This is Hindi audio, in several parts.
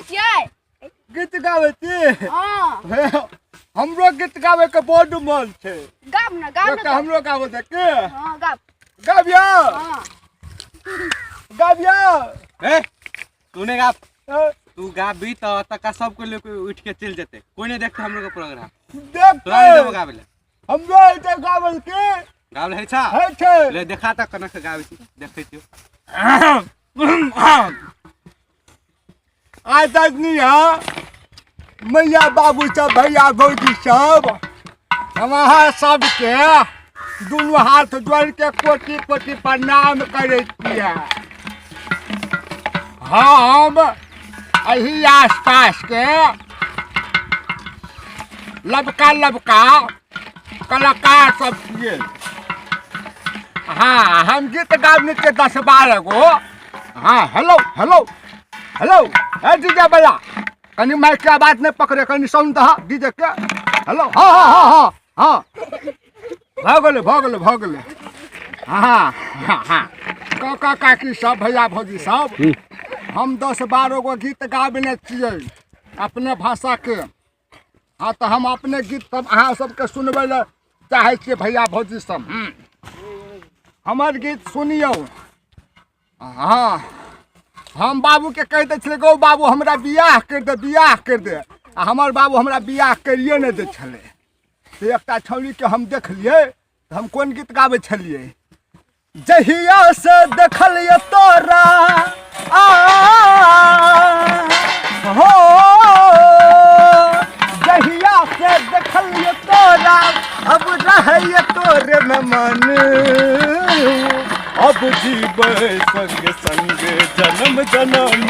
छियै गीत गावे छी हां हमरो गीत गावे के बड़ मन छै गाब ना हमरो गावे दे के हां गाब गाबिया हां गाबिया ए तूने गा तू गाबी तो तका सब को लेके उठ के चल जेते कोई नहीं देखते हम लोग का प्रोग्राम देख तोरा नहीं देबो गाबे ले हमरो इते गावल के गाबे है छा है छै ले देखा त कनक गाबे छी देखै छियो आज तक नहीं है मैया बाबू सब भैया भौजी सब हमारा सबके दोनों हाथ जोड़ के कोटि कोटि प्रणाम करे छियै हम यही आसपास के लबका कलाकार सब छियै हाँ हम गीत गाबने के 10-12 गो हाँ हेलो हेलो हेलो है डीजे वाला कनी माइक के आवाज नहीं पकड़े कनी साउंड दहा डीजे के हेलो हाँ हाँ हाँ हाँ हाँ भगले हाँ हाँ हाँ काका काकी सब भैया भौजी सब हम 10-12 गो गीत गाबने छियै अपने भाषा के हाँ तो हम अपने गीत सब अहाँ सबके सुनबै ले चाहे छियै भैया भौजी सब हमर गीत सुनियो हाँ हम बाबू के कह दे छले गो बाबू हमरा बियाह कर दे आ हमर बाबू हमरा बियाह करिए नहीं दे छले तो एकटा छौरी के हम देखलिए तो हम कोन गीत गाबै छलिए जहिया से देखलिए तोरा हो जहिया से देखलिए तोरा अब रहिए तोरे में मन अब जीवे संग संग जन्म जन्म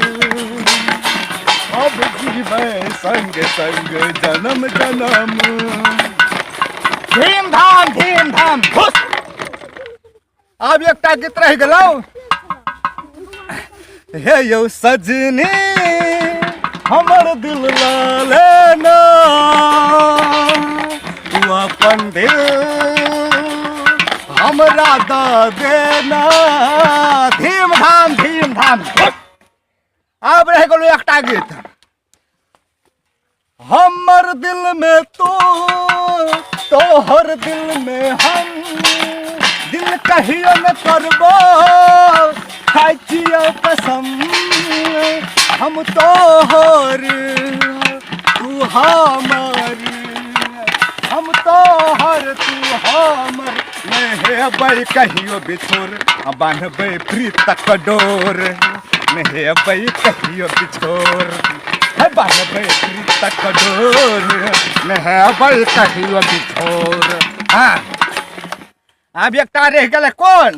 अब जीवे संग संग जन्म जन्म धीम धाम घुस अब एकटा गीत रह गेलौ हे यौ सजनी हमर दिल लाले ना तू अपन दिल हमरा द देना धीम धाम अब रह गेलो एकटा गीत हमर दिल में तोहर दिल में हम दिल कहियो न करबो खाइ छियो कसम हम तोहर तू हमर हम तोहर तू हमर नहीं हेबै कहियो बिछोर बांधबै प्रीतक डोर नहीं हेबै कहियो बिछोर बांधबै प्रीतक डोर नहीं हेबै कहियो बिछोर हाँ अब एकटा रह गेलै कोन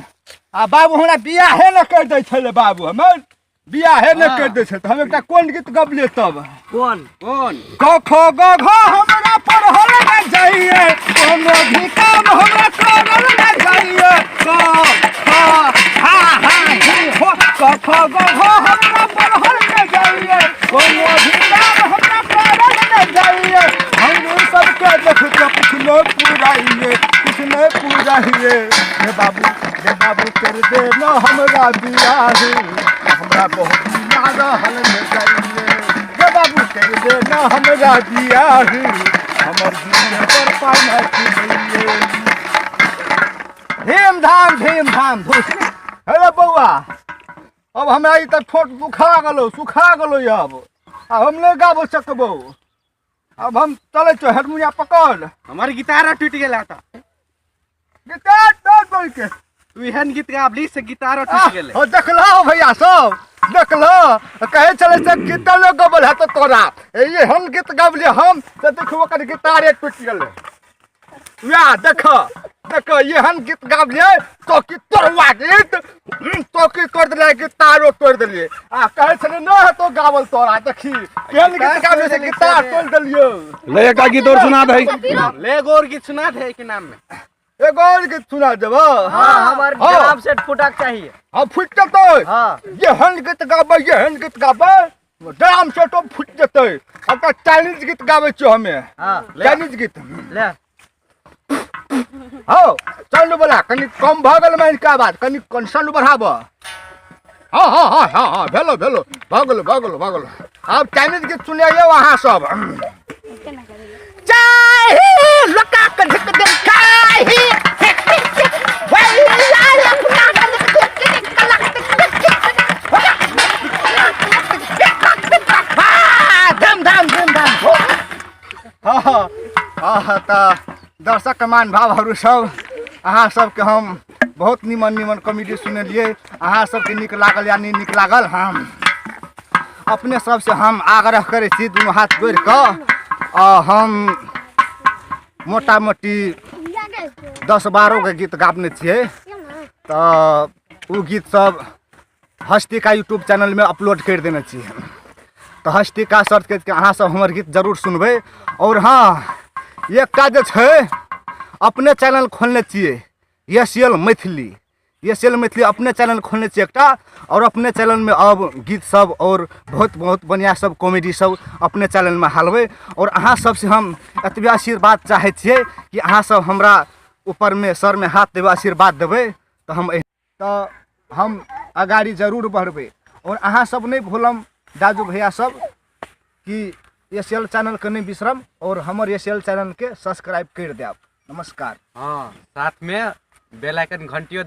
आ बाबू हमरा बियाहे न कर दै छलै बाबू हमर बियाहे न कर दै छै हम एकटा कोन गीत गबलिए तब कौन क ख ग घ हमरा पढ़ल न जाइए कोनो भी काम हमरा करल न जाइए क ख हा हा ही हो क ख ग घ हमरा पढ़ल न जाइए कोनो भी काम हमरा करल न जाइए हम सबके देख के कुछ न पूराइए हे बाबू कर दे न हमरा बियाह हमरा बहुत लागल न जाइए हे बाबू कर दे न हमरा बियाह हमर जीवन पर पाना चाहिए धीम धाम हेलो बउआ अब हमरा ई त छोट सुखा गेलो अब हम नहीं गाब सकबो अब हम चले छो हारमोनिया पकड़ हमार गिटार टूट गेला था गिटार टूट बोल के तू एहन गीत गाबली से गिटार टूट गेले ओ देखलो भैया सब देखलो कहे चले से गिटार न गबल है तो तोरा ये हम गीत गाबली हम तो देखो कर गिटार टूट गेले या देखो ये हम गीत गाबली तो की तोड़वा गीत तो की कर दिले गिटारो तोड़ दिलिए आ कहे चले न तो गावल तोरा देखी केन गीत गाबली से गिटार तोड़ दिलियो ले का गीत और सुना दे ले गोर गीत सुना दे के नाम में एक और गीत सुना देबो हां हमार जवाब से फुटक चाहिए हां फुट तो हां ये हन गीत गाबे ड्राम से तो फुट जते अब तो चाइनीज गीत गाबे छो हमें हां चाइनीज गीत ले हो चलू बोला कनी कम भ गेल में इनका बात कनी कंसन बढ़ाबो हाँ हाँ हाँ हाँ हाँ भेलो भेलो भगलो भगलो भगलो अब चाइनीज गीत सुनिए वहाँ सब चाहे लका के झक दे चाहे धम धम धम धम हाँ हाँ त दर्शक मान भावहरू सब अहाँ सबके हम बहुत निमन निमन कॉमेडी सुनलिए अहाँ सबके निक लागल या नहीं निक लागल हम अपने सबसे हम आग्रह करे छी दुनू हाथ जोड़ कऽ हम मोटा मोटी 10-12 के गीत गाबने छियै तऽ उ गीत सब हस्तिका यूट्यूब चैनल में अपलोड कर देने छियै तो हस्तिका सर्च करके अहाँ सब हमर गीत जरूर सुनबै और हाँ एकटा जे छै अपने चैनल खोलने छियै एशियल मैथिली अपने चैनल खोलने छियै एकटा और अपने चैनल में अब गीत सब और बहुत बढ़िया सब कॉमेडी सब अपने चैनल में हालबै और अहाँ सब से हम एतबे आशीर्वाद चाहे छियै कि अहाँ सब हमरा ऊपर में सर में हाथ देबै आशीर्वाद देबै तो हम आगाड़ी जरूर बढ़बै और अहाँ सब नहीं भूलम दाजू भैया सब कि एशियल चैनल के नहीं बिसरम और हमर एशियल चैनल के सब्सक्राइब कर देब। नमस्कार। हाँ साथ में बेल आइकन घंटियो